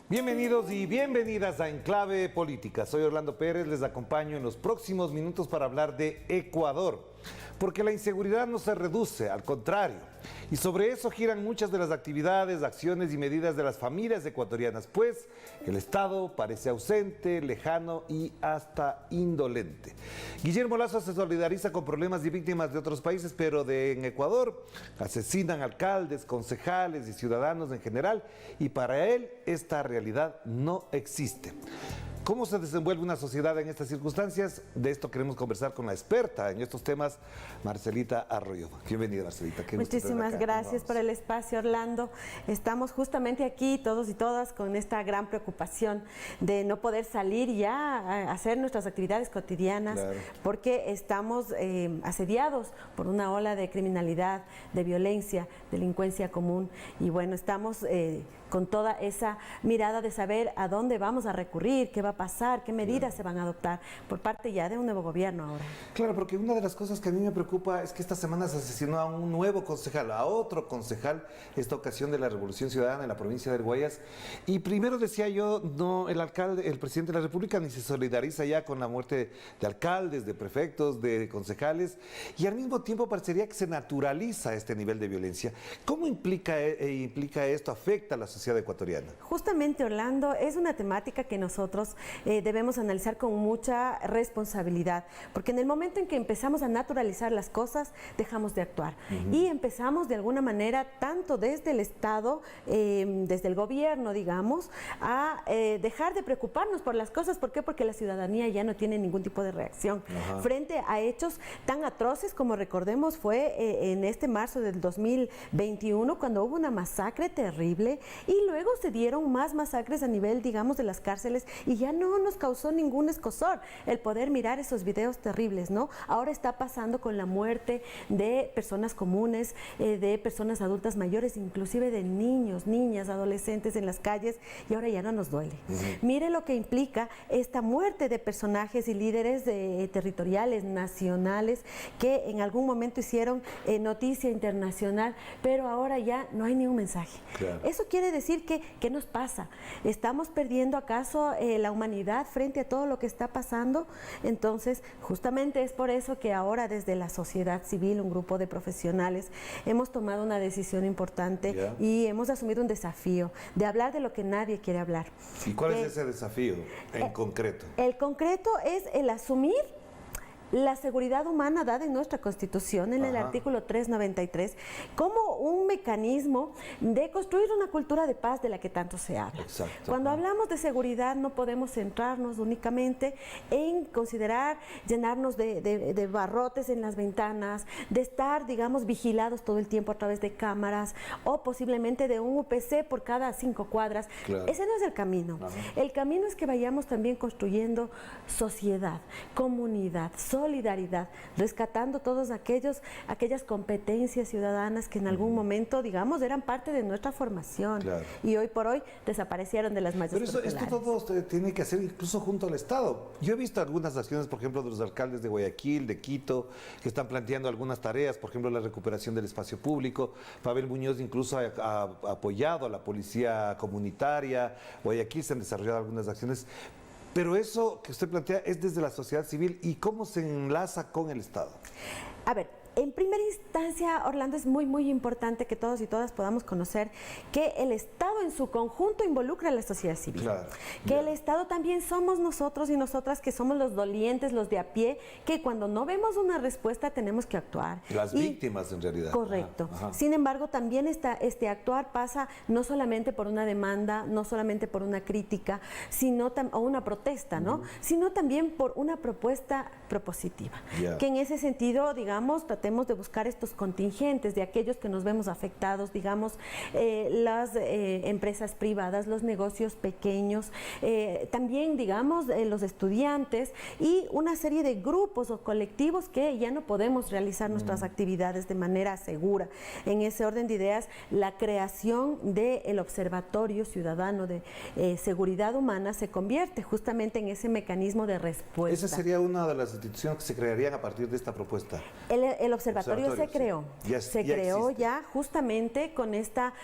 Bienvenidos y bienvenidas a Enclave Política. Soy Orlando Pérez, les acompaño en los próximos minutos para hablar de Ecuador, porque la inseguridad no se reduce, al contrario. Y sobre eso giran muchas de las actividades, acciones y medidas de las familias ecuatorianas, pues el Estado parece ausente, lejano y hasta indolente. Guillermo Lasso se solidariza con problemas y víctimas de otros países, pero en Ecuador asesinan alcaldes, concejales y ciudadanos en general, y para él esta realidad no existe. ¿Cómo se desenvuelve una sociedad en estas circunstancias? De esto queremos conversar con la experta en estos temas, Marcelita Arroyo. Bienvenida, Marcelita. Muchísimas gracias por el espacio, Orlando. Estamos justamente aquí, todos y todas, con esta gran preocupación de no poder salir ya a hacer nuestras actividades cotidianas, claro, porque estamos asediados por una ola de criminalidad, de violencia, delincuencia común. Y bueno, estamos con toda esa mirada de saber a dónde vamos a recurrir, qué va a pasar, qué medidas se van a adoptar por parte ya de un nuevo gobierno ahora. Claro, porque una de las cosas que a mí me preocupa es que esta semana se asesinó a un nuevo concejal, a otro concejal, esta ocasión de la Revolución Ciudadana en la provincia del Guayas. Y primero decía yo, no, el alcalde, el presidente de la República ni se solidariza ya con la muerte de alcaldes, de prefectos, de concejales, y al mismo tiempo parecería que se naturaliza este nivel de violencia. ¿Cómo implica esto, afecta a la sociedad ecuatoriana? Justamente, Orlando, es una temática que nosotros debemos analizar con mucha responsabilidad, porque en el momento en que empezamos a naturalizar las cosas, dejamos de actuar. Y empezamos de alguna manera, tanto desde el Estado, desde el gobierno, digamos, a dejar de preocuparnos por las cosas. ¿Por qué? Porque la ciudadanía ya no tiene ningún tipo de reacción frente a hechos tan atroces como, recordemos, fue en este marzo del 2021, cuando hubo una masacre terrible, y luego se dieron más masacres a nivel, digamos, de las cárceles, y ya no nos causó ningún escozor el poder mirar esos videos terribles, ¿no? Ahora está pasando con la muerte de personas comunes, de personas adultas mayores, inclusive de niños, niñas, adolescentes en las calles, y ahora ya no nos duele. Mire lo que implica esta muerte de personajes y líderes territoriales, nacionales, que en algún momento hicieron noticia internacional, pero ahora ya no hay ni un mensaje. Claro. Eso quiere decir que, ¿qué nos pasa? ¿Estamos perdiendo acaso la humanidad frente a todo lo que está pasando? Entonces, justamente es por eso que ahora desde la sociedad civil, un grupo de profesionales, hemos tomado una decisión importante y hemos asumido un desafío de hablar de lo que nadie quiere hablar. ¿Y cuál es ese desafío en concreto? El concreto es el asumir la seguridad humana dada en nuestra Constitución, en el artículo 393, como un mecanismo de construir una cultura de paz de la que tanto se habla. Exacto. Cuando hablamos de seguridad no podemos centrarnos únicamente en considerar llenarnos de barrotes en las ventanas, de estar, digamos, vigilados todo el tiempo a través de cámaras o posiblemente de un UPC por cada 5 cuadras. Claro. Ese no es el camino. El camino es que vayamos también construyendo sociedad, comunidad, solidaridad, rescatando todas aquellas competencias ciudadanas que en algún momento, digamos, eran parte de nuestra formación. Claro. Y hoy por hoy desaparecieron de las mallas populares. Pero esto todo tiene que hacer incluso junto al Estado. Yo he visto algunas acciones, por ejemplo, de los alcaldes de Guayaquil, de Quito, que están planteando algunas tareas, por ejemplo, la recuperación del espacio público. Pavel Muñoz incluso ha apoyado a la policía comunitaria. Guayaquil se han desarrollado algunas acciones. Pero eso que usted plantea es desde la sociedad civil, ¿y cómo se enlaza con el Estado? A ver, en primera instancia, Orlando, es muy importante que todos y todas podamos conocer que el Estado en su conjunto involucra a la sociedad civil. Claro. Que el Estado también somos nosotros y nosotras, que somos los dolientes, los de a pie, que cuando no vemos una respuesta tenemos que actuar. Las víctimas, en realidad. Correcto. Sin embargo, también este actuar pasa no solamente por una demanda, no solamente por una crítica, sino o una protesta, ¿no? Sino también por una propuesta propositiva. Que en ese sentido, digamos, tratemos de buscar estos contingentes de aquellos que nos vemos afectados, digamos, las empresas privadas, los negocios pequeños, también, digamos, los estudiantes y una serie de grupos o colectivos que ya no podemos realizar nuestras actividades de manera segura. En ese orden de ideas, la creación del Observatorio Ciudadano de Seguridad Humana se convierte justamente en ese mecanismo de respuesta. Esa sería una de las instituciones que se crearían a partir de esta propuesta. El observatorio se creó, se creó existe. ya justamente con esta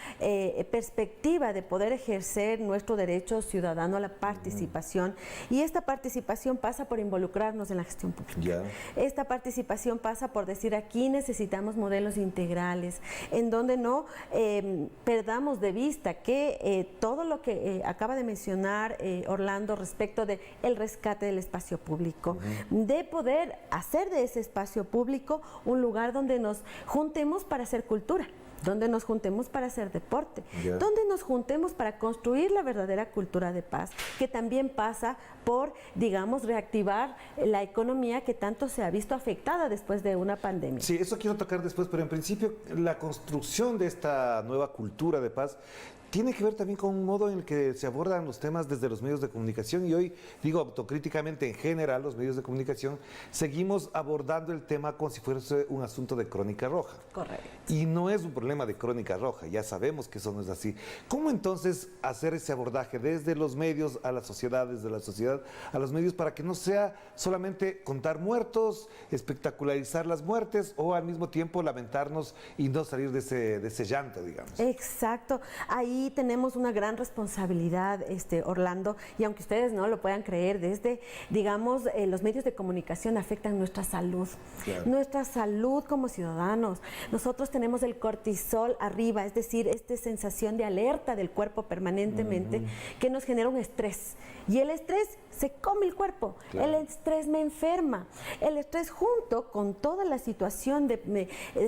perspectiva de poder ejercer nuestro derecho ciudadano a la participación, y esta participación pasa por involucrarnos en la gestión pública. Ya. Esta participación pasa por decir, aquí necesitamos modelos integrales, en donde no perdamos de vista que todo lo que acaba de mencionar Orlando respecto de el rescate del espacio público, de poder hacer de ese espacio público un lugar donde nos juntemos para hacer cultura, donde nos juntemos para hacer deporte, donde nos juntemos para construir la verdadera cultura de paz, que también pasa por, digamos, reactivar la economía que tanto se ha visto afectada después de una pandemia. Sí, eso quiero tocar después, pero en principio la construcción de esta nueva cultura de paz tiene que ver también con un modo en el que se abordan los temas desde los medios de comunicación, y hoy, digo autocríticamente, en general, los medios de comunicación seguimos abordando el tema como si fuese un asunto de crónica roja. Correcto. Y no es un problema de crónica roja, ya sabemos que eso no es así. ¿Cómo entonces hacer ese abordaje desde los medios a la sociedad, desde la sociedad a los medios, para que no sea solamente contar muertos, espectacularizar las muertes o al mismo tiempo lamentarnos y no salir de ese llanto, digamos? Exacto. Ahí tenemos una gran responsabilidad, Orlando, y aunque ustedes no lo puedan creer, desde, digamos, los medios de comunicación afectan nuestra salud, nuestra salud como ciudadanos. Nosotros tenemos el cortisol arriba, es decir, esta sensación de alerta del cuerpo permanentemente que nos genera un estrés, y el estrés se come el cuerpo, el estrés me enferma, el estrés junto con toda la situación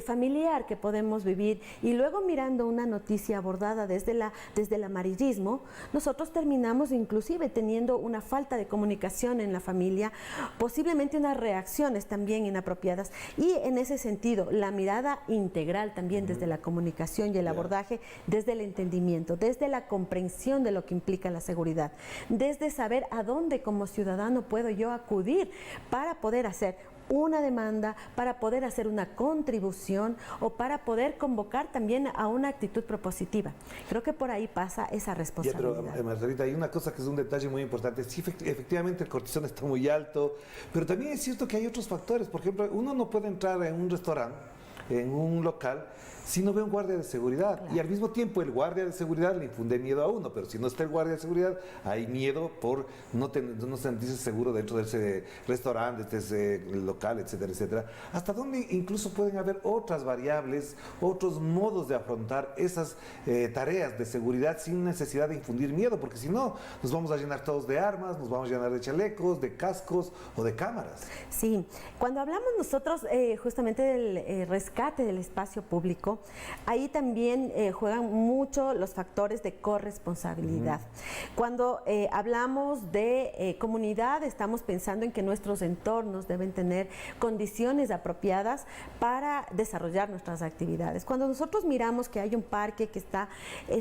familiar que podemos vivir, y luego mirando una noticia abordada desde el amarillismo, nosotros terminamos inclusive teniendo una falta de comunicación en la familia, posiblemente unas reacciones también inapropiadas, y en ese sentido la mirada integral también desde la comunicación y el abordaje desde el entendimiento, desde la comprensión de lo que implica la seguridad, desde saber a dónde como ciudadano puedo yo acudir para poder hacer una demanda, para poder hacer una contribución o para poder convocar también a una actitud propositiva. Creo que por ahí pasa esa responsabilidad. Pero, Margarita, hay una cosa que es un detalle muy importante. Sí, efectivamente el cortisol está muy alto, pero también es cierto que hay otros factores. Por ejemplo, uno no puede entrar en un restaurante, en un local, si no ve un guardia de seguridad. Claro. Y al mismo tiempo el guardia de seguridad le infunde miedo a uno, pero si no está el guardia de seguridad, hay miedo por no sentirse seguro dentro de ese restaurante, de ese local, etcétera, etcétera. ¿Hasta dónde incluso pueden haber otras variables, otros modos de afrontar esas tareas de seguridad sin necesidad de infundir miedo? Porque si no, nos vamos a llenar todos de armas, nos vamos a llenar de chalecos, de cascos o de cámaras. Sí, cuando hablamos nosotros justamente del rescate del espacio público, ahí también juegan mucho los factores de corresponsabilidad. Cuando hablamos de comunidad, estamos pensando en que nuestros entornos deben tener condiciones apropiadas para desarrollar nuestras actividades. Cuando nosotros miramos que hay un parque que está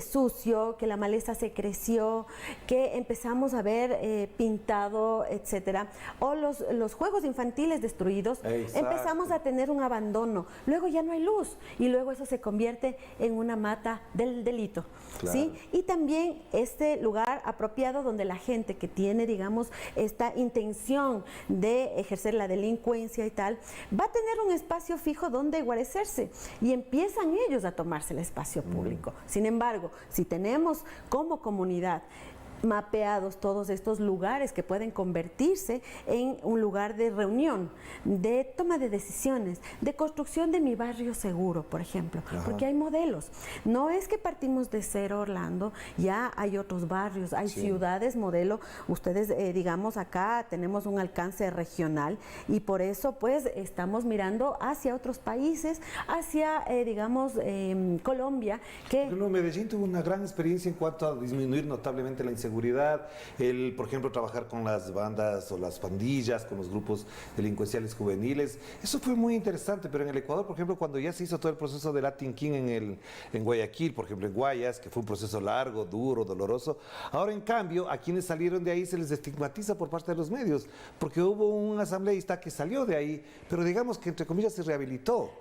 sucio, que la maleza se creció, que empezamos a ver pintado, etcétera, o los juegos infantiles destruidos, empezamos a tener un abandono. Luego ya no hay luz y luego eso se convierte en una mata del delito. Claro. ¿Sí? Y también este lugar apropiado donde la gente que tiene, digamos, esta intención de ejercer la delincuencia y tal, va a tener un espacio fijo donde guarecerse y empiezan ellos a tomarse el espacio público. Sin embargo, si tenemos como comunidad mapeados todos estos lugares que pueden convertirse en un lugar de reunión, de toma de decisiones, de construcción de mi barrio seguro, por ejemplo, porque hay modelos. No es que partimos de cero, Orlando, ya hay otros barrios, hay ciudades modelo. Ustedes, digamos, acá tenemos un alcance regional y por eso, pues, estamos mirando hacia otros países, hacia, digamos, Colombia, que... Medellín tuvo una gran experiencia en cuanto a disminuir notablemente la inseguridad seguridad, el, por ejemplo, trabajar con las bandas o las pandillas, con los grupos delincuenciales juveniles. Eso fue muy interesante, pero en el Ecuador, por ejemplo, cuando ya se hizo todo el proceso de Latin King en Guayaquil, por ejemplo, en Guayas, que fue un proceso largo, duro, doloroso, ahora en cambio, a quienes salieron de ahí se les estigmatiza por parte de los medios, porque hubo un asambleísta que salió de ahí, pero digamos que entre comillas se rehabilitó.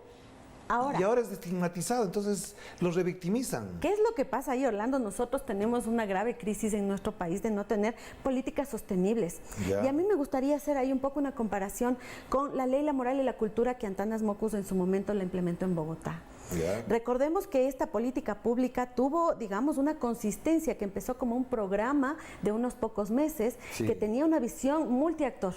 Y ahora es estigmatizado, entonces los revictimizan. ¿Qué es lo que pasa ahí, Orlando? Nosotros tenemos una grave crisis en nuestro país de no tener políticas sostenibles. Y a mí me gustaría hacer ahí un poco una comparación con la ley, la moral y la cultura que Antanas Mockus en su momento la implementó en Bogotá. Recordemos que esta política pública tuvo, digamos, una consistencia que empezó como un programa de unos pocos meses, que tenía una visión multiactor.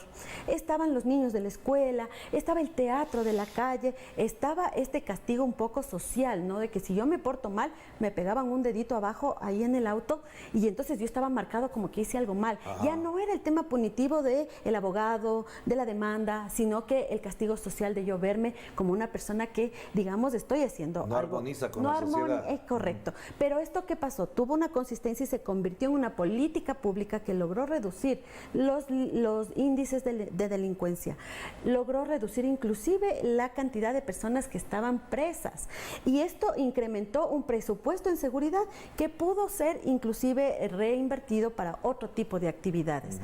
Estaban los niños de la escuela, estaba el teatro de la calle, estaba este castigo un poco social, ¿no? De que si yo me porto mal, me pegaban un dedito abajo ahí en el auto y entonces yo estaba marcado como que hice algo mal. Ya no era el tema punitivo del abogado, de la demanda, sino que el castigo social de yo verme como una persona que, digamos, estoy haciendo no armoniza con la sociedad. Es correcto. Pero esto, ¿qué pasó? Tuvo una consistencia y se convirtió en una política pública que logró reducir los índices de delincuencia, logró reducir inclusive la cantidad de personas que estaban presas. Y esto incrementó un presupuesto en seguridad que pudo ser inclusive reinvertido para otro tipo de actividades.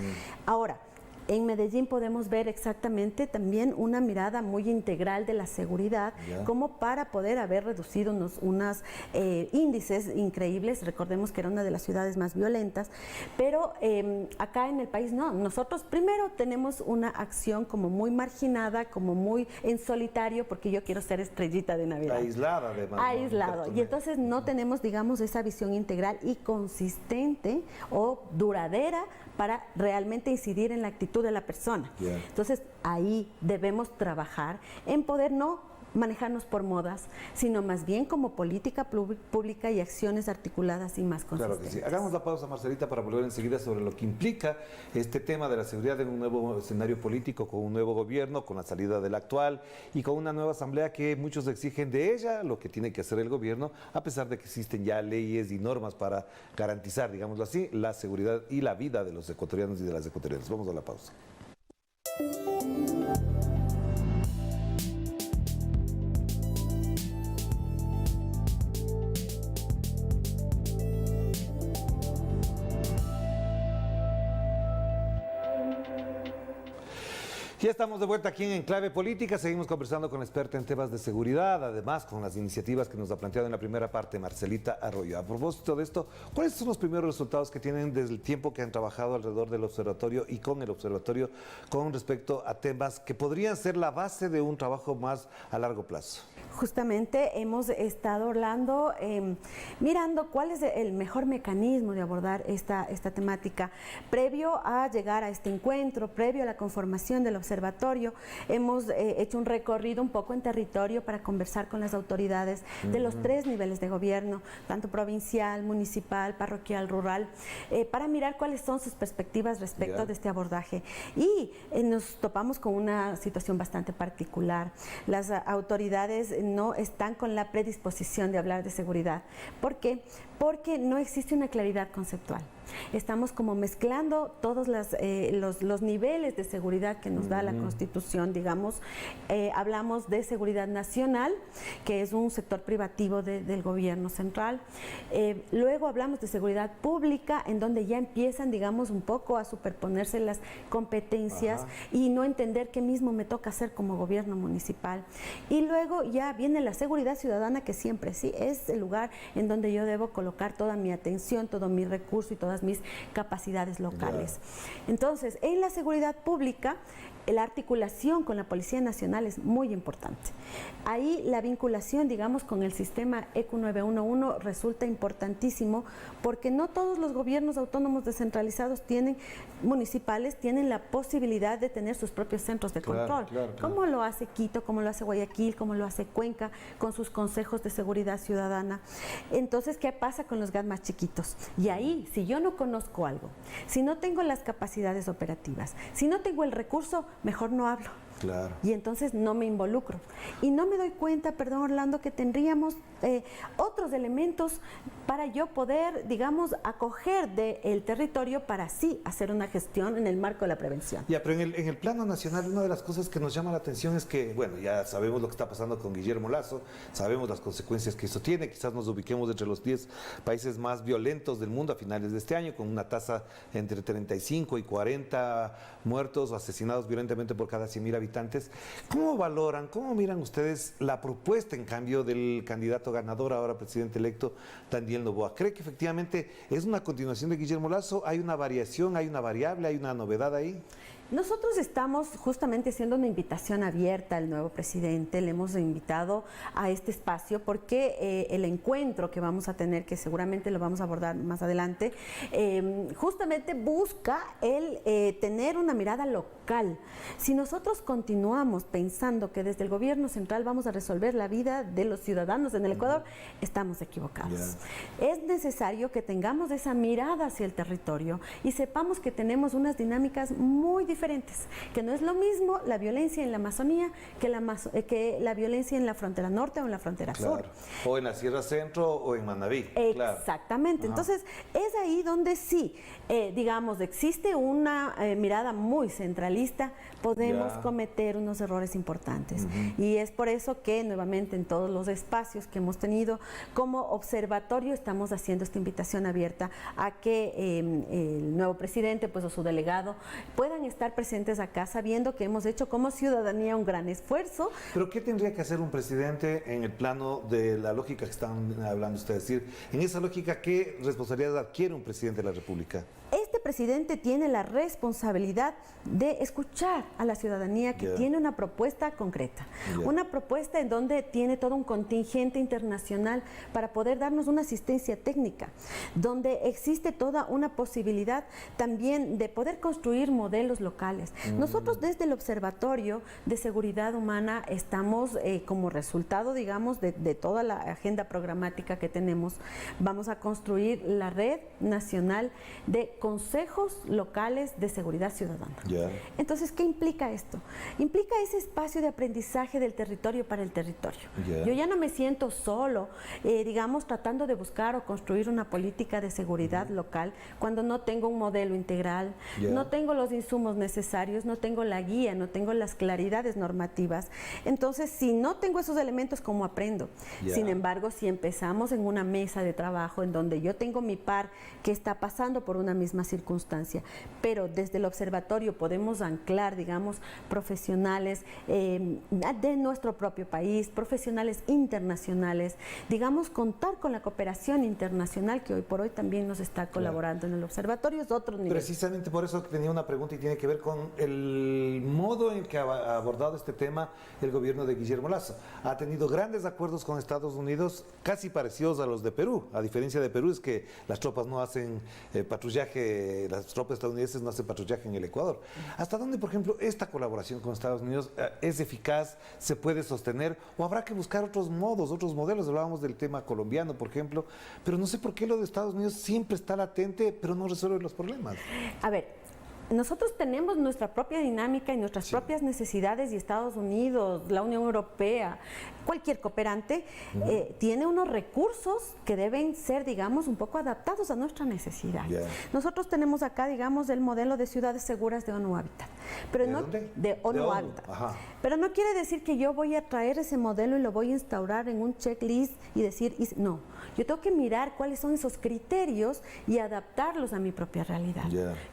Ahora, en Medellín podemos ver exactamente también una mirada muy integral de la seguridad, como para poder haber reducido unos índices increíbles. Recordemos que era una de las ciudades más violentas, pero acá en el país no. Nosotros primero tenemos una acción como muy marginada, como muy en solitario, porque yo quiero ser estrellita de Navidad. Aislada además. Aislado. Y entonces no tenemos, digamos, esa visión integral y consistente o duradera para realmente incidir en la actitud de la persona. Entonces, ahí debemos trabajar en poder no manejarnos por modas, sino más bien como política pública y acciones articuladas y más consistentes. Claro que sí. Hagamos la pausa, Marcelita, para volver enseguida sobre lo que implica este tema de la seguridad en un nuevo escenario político, con un nuevo gobierno, con la salida del actual y con una nueva asamblea que muchos exigen de ella lo que tiene que hacer el gobierno, a pesar de que existen ya leyes y normas para garantizar, digámoslo así, la seguridad y la vida de los ecuatorianos y de las ecuatorianas. Vamos a la pausa. Ya estamos de vuelta aquí en Enclave Política, seguimos conversando con la experta en temas de seguridad, además con las iniciativas que nos ha planteado en la primera parte Marcelita Arroyo. A propósito de esto, ¿cuáles son los primeros resultados que tienen desde el tiempo que han trabajado alrededor del observatorio y con el observatorio con respecto a temas que podrían ser la base de un trabajo más a largo plazo? Justamente hemos estado hablando, mirando cuál es el mejor mecanismo de abordar esta temática. Previo a llegar a este encuentro, previo a la conformación del observatorio, hemos hecho un recorrido un poco en territorio para conversar con las autoridades de los 3 niveles de gobierno, tanto provincial, municipal, parroquial, rural, para mirar cuáles son sus perspectivas respecto de este abordaje. Y nos topamos con una situación bastante particular. Las autoridades no están con la predisposición de hablar de seguridad. ¿Por qué? Porque no existe una claridad conceptual. Estamos como mezclando todos los niveles de seguridad que nos da la Constitución, digamos. Hablamos de seguridad nacional, que es un sector privativo del gobierno central. Luego hablamos de seguridad pública, en donde ya empiezan, digamos, un poco a superponerse las competencias y no entender qué mismo me toca hacer como gobierno municipal. Y luego ya viene la seguridad ciudadana, que siempre sí es el lugar en donde yo debo colocar toda mi atención, todo mi recurso y todas mis capacidades locales. Entonces, en la seguridad pública, la articulación con la Policía Nacional es muy importante. Ahí la vinculación, digamos, con el sistema ECU 911 resulta importantísimo, porque no todos los gobiernos autónomos descentralizados municipales tienen la posibilidad de tener sus propios centros de control. Como lo hace Quito, como lo hace Guayaquil, como lo hace Cuenca, con sus consejos de seguridad ciudadana. Entonces, ¿qué pasa con los GAT más chiquitos? Y ahí, si yo no conozco algo, si no tengo las capacidades operativas, si no tengo el recurso, mejor no hablo. Claro. Y entonces no me involucro. Y no me doy cuenta, perdón Orlando, que tendríamos otros elementos para yo poder, digamos, acoger del territorio para así hacer una gestión en el marco de la prevención. Ya, pero en el plano nacional, una de las cosas que nos llama la atención es que, bueno, ya sabemos lo que está pasando con Guillermo Lasso, sabemos las consecuencias que eso tiene, quizás nos ubiquemos entre los 10 países más violentos del mundo a finales de este año, con una tasa entre 35 y 40 muertos o asesinados violentamente por cada 100.000 habitantes. ¿Cómo valoran, cómo miran ustedes la propuesta, en cambio, del candidato ganador, ahora presidente electo, Daniel Noboa? ¿Cree que efectivamente es una continuación de Guillermo Lasso? ¿Hay una variación, hay una variable, hay una novedad ahí? Nosotros estamos justamente haciendo una invitación abierta al nuevo presidente, le hemos invitado a este espacio porque el encuentro que vamos a tener, que seguramente lo vamos a abordar más adelante, justamente busca el tener una mirada local. Si nosotros continuamos pensando que desde el gobierno central vamos a resolver la vida de los ciudadanos en el Ecuador, estamos equivocados. Es necesario que tengamos esa mirada hacia el territorio y sepamos que tenemos unas dinámicas muy diferentes, que no es lo mismo la violencia en la Amazonía que la violencia en la frontera norte o en la frontera sur. O en la Sierra Centro o en Manabí. Exactamente. Claro. Entonces, es ahí donde sí, digamos, existe una mirada muy centralista, podemos cometer unos errores importantes. Y es por eso que nuevamente en todos los espacios que hemos tenido como observatorio estamos haciendo esta invitación abierta a que el nuevo presidente, pues, o su delegado puedan estar presentes acá sabiendo que hemos hecho como ciudadanía un gran esfuerzo. Pero ¿qué tendría que hacer un presidente en el plano de la lógica que están hablando ustedes? Es decir, en esa lógica, ¿qué responsabilidad adquiere un presidente de la República? Este presidente tiene la responsabilidad de escuchar a la ciudadanía que tiene una propuesta concreta, una propuesta en donde tiene todo un contingente internacional para poder darnos una asistencia técnica, donde existe toda una posibilidad también de poder construir modelos locales. Nosotros desde el Observatorio de Seguridad Humana estamos como resultado, digamos, de toda la agenda programática que tenemos, vamos a construir la Red Nacional de Consejos Locales de Seguridad Ciudadana. Entonces, ¿qué implica esto? Implica ese espacio de aprendizaje del territorio para el territorio. Yo ya no me siento solo, digamos, tratando de buscar o construir una política de seguridad local cuando no tengo un modelo integral, no tengo los insumos necesarios, no tengo la guía, no tengo las claridades normativas. Entonces, si no tengo esos elementos, ¿cómo aprendo? Sin embargo, si empezamos en una mesa de trabajo en donde yo tengo mi par que está pasando por una misma circunstancia, pero desde el observatorio podemos anclar, digamos, profesionales de nuestro propio país, profesionales internacionales, digamos, contar con la cooperación internacional que hoy por hoy también nos está colaborando en el observatorio, es otro nivel. Precisamente por eso tenía una pregunta y tiene que ver con el modo en que ha abordado este tema el gobierno de Guillermo Lasso. Ha tenido grandes acuerdos con Estados Unidos, casi parecidos a los de Perú. A diferencia de Perú, es que las tropas no hacen patrullaje, las tropas estadounidenses no hacen patrullaje en el Ecuador. ¿Hasta dónde, por ejemplo, esta colaboración con Estados Unidos es eficaz, se puede sostener, o habrá que buscar otros modos, otros modelos? Hablábamos del tema colombiano, por ejemplo, pero no sé por qué lo de Estados Unidos siempre está latente, pero no resuelve los problemas. A ver, nosotros tenemos nuestra propia dinámica y nuestras propias necesidades, y Estados Unidos, la Unión Europea, cualquier cooperante tiene unos recursos que deben ser, digamos, un poco adaptados a nuestra necesidad. Nosotros tenemos acá, digamos, el modelo de ciudades seguras de ONU Habitat. Pero ¿De no, dónde? de ONU Habitat. Pero no quiere decir que yo voy a traer ese modelo y lo voy a instaurar en un checklist y decir, no, yo tengo que mirar cuáles son esos criterios y adaptarlos a mi propia realidad.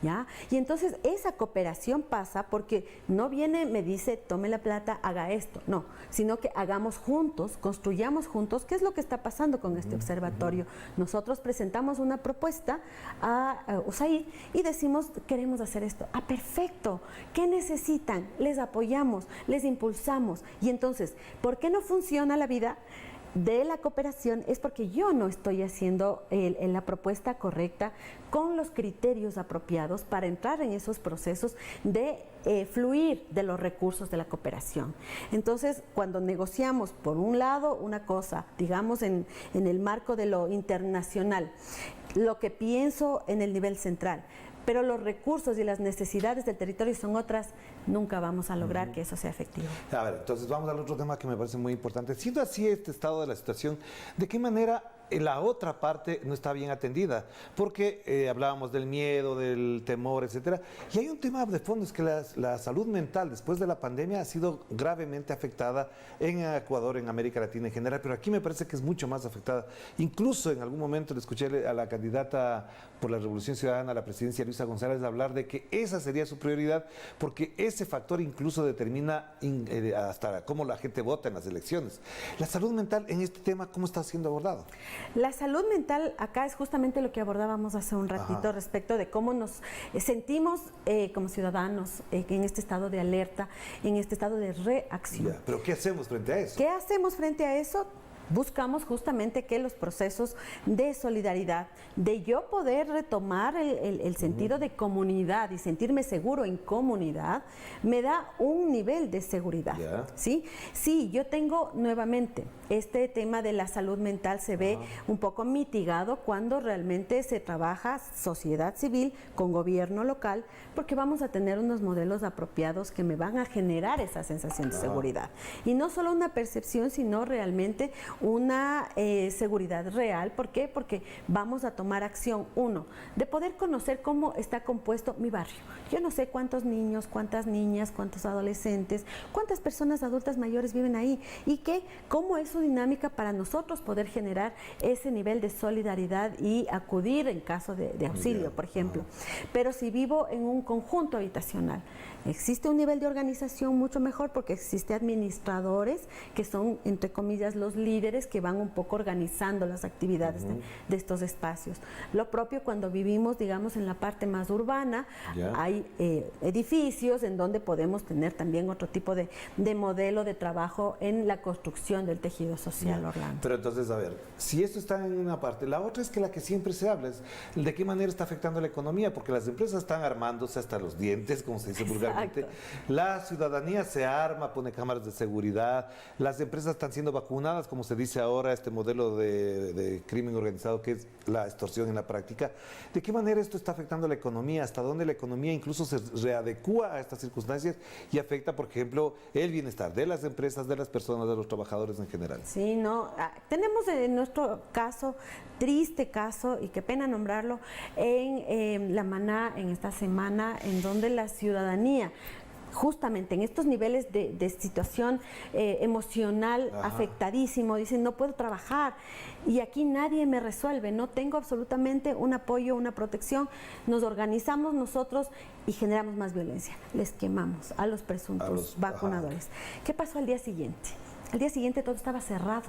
¿Ya? Y entonces esa cooperación pasa porque no viene, me dice, tome la plata, haga esto, no, sino que hagamos juntos, construyamos juntos. ¿Qué es lo que está pasando con este observatorio? Nosotros presentamos una propuesta a USAID y decimos, queremos hacer esto. Ah, perfecto, ¿qué necesitan? Les apoyamos, les impulsamos. Y entonces, ¿por qué no funciona la vida de la cooperación? Es porque yo no estoy haciendo la propuesta correcta con los criterios apropiados para entrar en esos procesos de fluir de los recursos de la cooperación. Entonces, cuando negociamos, por un lado, una cosa, digamos, en el marco de lo internacional, lo que pienso en el nivel central, pero los recursos y las necesidades del territorio son otras, nunca vamos a lograr que eso sea efectivo. A ver, entonces vamos al otro tema que me parece muy importante. Siendo así este estado de la situación, ¿de qué manera la otra parte no está bien atendida? Porque hablábamos del miedo, del temor, etcétera. Y hay un tema de fondo, es que la salud mental después de la pandemia ha sido gravemente afectada en Ecuador, en América Latina en general, pero aquí me parece que es mucho más afectada. Incluso en algún momento le escuché a la candidata por la Revolución Ciudadana a la presidencia, Luisa González, hablar de que esa sería su prioridad, porque ese factor incluso determina hasta cómo la gente vota en las elecciones. La salud mental en este tema, ¿cómo está siendo abordado? La salud mental acá es justamente lo que abordábamos hace un ratito respecto de cómo nos sentimos como ciudadanos en este estado de alerta, en este estado de reacción. ¿Pero qué hacemos frente a eso? ¿Qué hacemos frente a eso? Buscamos justamente que los procesos de solidaridad, de yo poder retomar el sentido de comunidad y sentirme seguro en comunidad, me da un nivel de seguridad. ¿Sí? Sí, yo tengo nuevamente este tema de la salud mental se ve un poco mitigado cuando realmente se trabaja sociedad civil con gobierno local, porque vamos a tener unos modelos apropiados que me van a generar esa sensación de seguridad. Y no solo una percepción, sino realmente una seguridad real. ¿Por qué? Porque vamos a tomar acción, uno, de poder conocer cómo está compuesto mi barrio. Yo no sé cuántos niños, cuántas niñas, cuántos adolescentes, cuántas personas adultas mayores viven ahí y cómo es su dinámica para nosotros poder generar ese nivel de solidaridad y acudir en caso de auxilio, por ejemplo. Pero si vivo en un conjunto habitacional, existe un nivel de organización mucho mejor porque existe administradores que son, entre comillas, los líderes que van un poco organizando las actividades de estos espacios. Lo propio cuando vivimos, digamos, en la parte más urbana, hay edificios en donde podemos tener también otro tipo de modelo de trabajo en la construcción del tejido social, Orlando. Pero entonces, a ver, si esto está en una parte, la otra es que la que siempre se habla es de qué manera está afectando la economía, porque las empresas están armándose hasta los dientes, como se dice vulgarmente. La ciudadanía se arma, pone cámaras de seguridad, las empresas están siendo vacunadas, como se dice ahora, este modelo de crimen organizado que es la extorsión en la práctica. ¿De qué manera esto está afectando la economía? ¿Hasta dónde la economía incluso se readecúa a estas circunstancias y afecta, por ejemplo, el bienestar de las empresas, de las personas, de los trabajadores en general? Sí, no, tenemos en nuestro caso, triste caso, y qué pena nombrarlo, en La Maná, en esta semana, en donde la ciudadanía, justamente en estos niveles de situación emocional afectadísimo, dicen no puedo trabajar y aquí nadie me resuelve, no tengo absolutamente un apoyo, una protección, nos organizamos nosotros y generamos más violencia, les quemamos a los presuntos vacunadores. ¿Qué pasó al día siguiente? Al día siguiente todo estaba cerrado.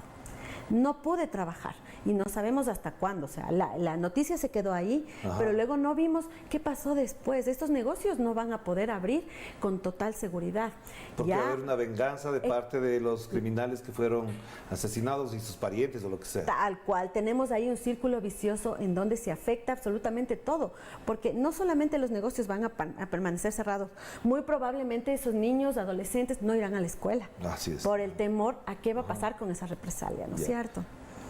No pude trabajar y no sabemos hasta cuándo, o sea, la noticia se quedó ahí, pero luego no vimos qué pasó después. Estos negocios no van a poder abrir con total seguridad. Porque va a haber una venganza de parte de los criminales que fueron asesinados y sus parientes o lo que sea. Tal cual, tenemos ahí un círculo vicioso en donde se afecta absolutamente todo, porque no solamente los negocios van a permanecer cerrados, muy probablemente esos niños, adolescentes no irán a la escuela. Así es. Por el temor a qué va a pasar con esa represalia, ¿no es cierto?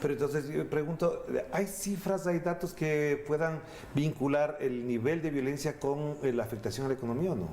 Pero entonces yo pregunto, ¿hay cifras, hay datos que puedan vincular el nivel de violencia con la afectación a la economía o no?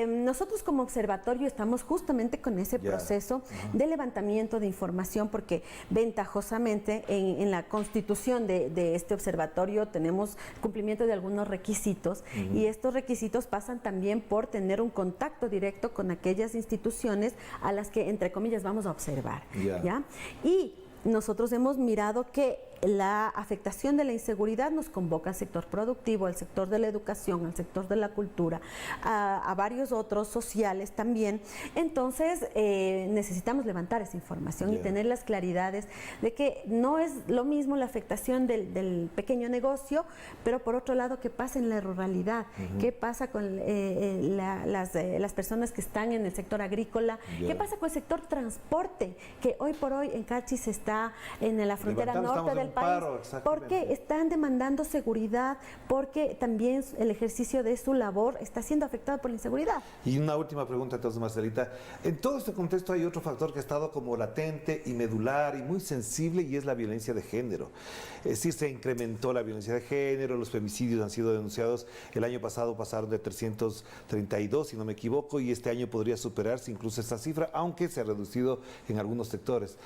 Nosotros como observatorio estamos justamente con ese proceso de levantamiento de información porque ventajosamente en la constitución de este observatorio tenemos cumplimiento de algunos requisitos y estos requisitos pasan también por tener un contacto directo con aquellas instituciones a las que, entre comillas, vamos a observar. ¿Ya? Y nosotros hemos mirado que la afectación de la inseguridad nos convoca al sector productivo, al sector de la educación, al sector de la cultura, a varios otros sociales también. Entonces necesitamos levantar esa información y tener las claridades de que no es lo mismo la afectación del pequeño negocio, pero por otro lado, ¿qué pasa en la ruralidad? ¿Qué pasa con las personas que están en el sector agrícola? ¿Qué pasa con el sector transporte? Que hoy por hoy en Cachis está en la frontera norte de del país, porque están demandando seguridad, porque también el ejercicio de su labor está siendo afectado por la inseguridad. Y una última pregunta entonces, Marcelita. En todo este contexto hay otro factor que ha estado como latente y medular y muy sensible, y es la violencia de género. Es decir, se incrementó la violencia de género, los femicidios han sido denunciados. El año pasado pasaron de 332, si no me equivoco, y este año podría superarse incluso esta cifra, aunque se ha reducido en algunos sectores.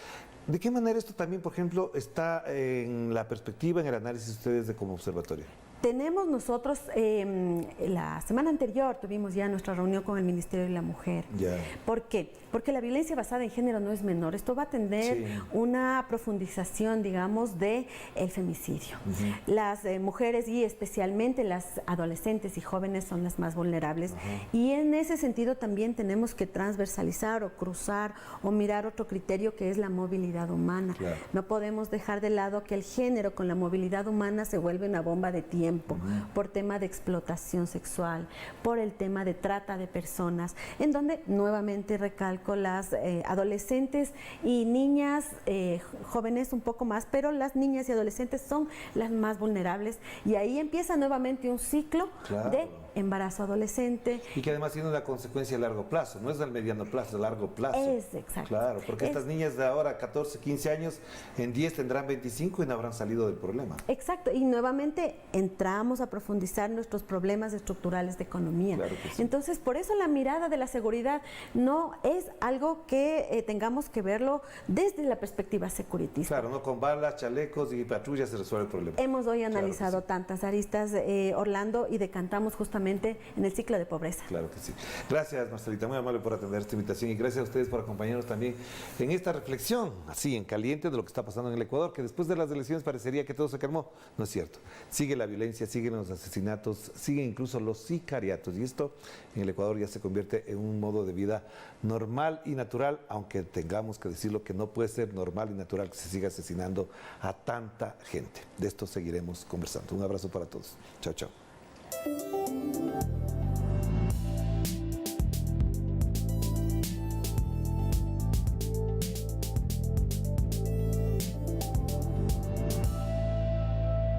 ¿De qué manera esto también, por ejemplo, está en la perspectiva, en el análisis de ustedes de como observatorio? Tenemos nosotros, la semana anterior tuvimos ya nuestra reunión con el Ministerio de la Mujer. ¿Por qué? Porque la violencia basada en género no es menor. Esto va a tener una profundización, digamos, del femicidio. Las mujeres y especialmente las adolescentes y jóvenes son las más vulnerables. Y en ese sentido también tenemos que transversalizar o cruzar o mirar otro criterio que es la movilidad humana. No podemos dejar de lado que el género con la movilidad humana se vuelve una bomba de tiempo. Por tema de explotación sexual, por el tema de trata de personas, en donde nuevamente recalco las adolescentes y niñas, jóvenes un poco más, pero las niñas y adolescentes son las más vulnerables, y ahí empieza nuevamente un ciclo de embarazo adolescente. Y que además tiene una consecuencia a largo plazo, no es al mediano plazo, a largo plazo. Es exacto. Claro, porque estas niñas de ahora, 14, 15 años, en 10 tendrán 25 y no habrán salido del problema. Exacto, y nuevamente entramos a profundizar nuestros problemas estructurales de economía. Claro que sí. Entonces, por eso la mirada de la seguridad no es algo que tengamos que verlo desde la perspectiva securitista. Claro, no con balas, chalecos y patrullas se resuelve el problema. Hemos hoy analizado tantas aristas, Orlando, y decantamos justamente en el ciclo de pobreza. Claro que sí. Gracias, Marcelita, muy amable por atender esta invitación, y gracias a ustedes por acompañarnos también en esta reflexión, así en caliente, de lo que está pasando en el Ecuador, que después de las elecciones parecería que todo se calmó. No es cierto. Sigue la violencia, siguen los asesinatos, siguen incluso los sicariatos, y esto en el Ecuador ya se convierte en un modo de vida normal y natural, aunque tengamos que decirlo que no puede ser normal y natural que se siga asesinando a tanta gente. De esto seguiremos conversando. Un abrazo para todos. Chao, chao.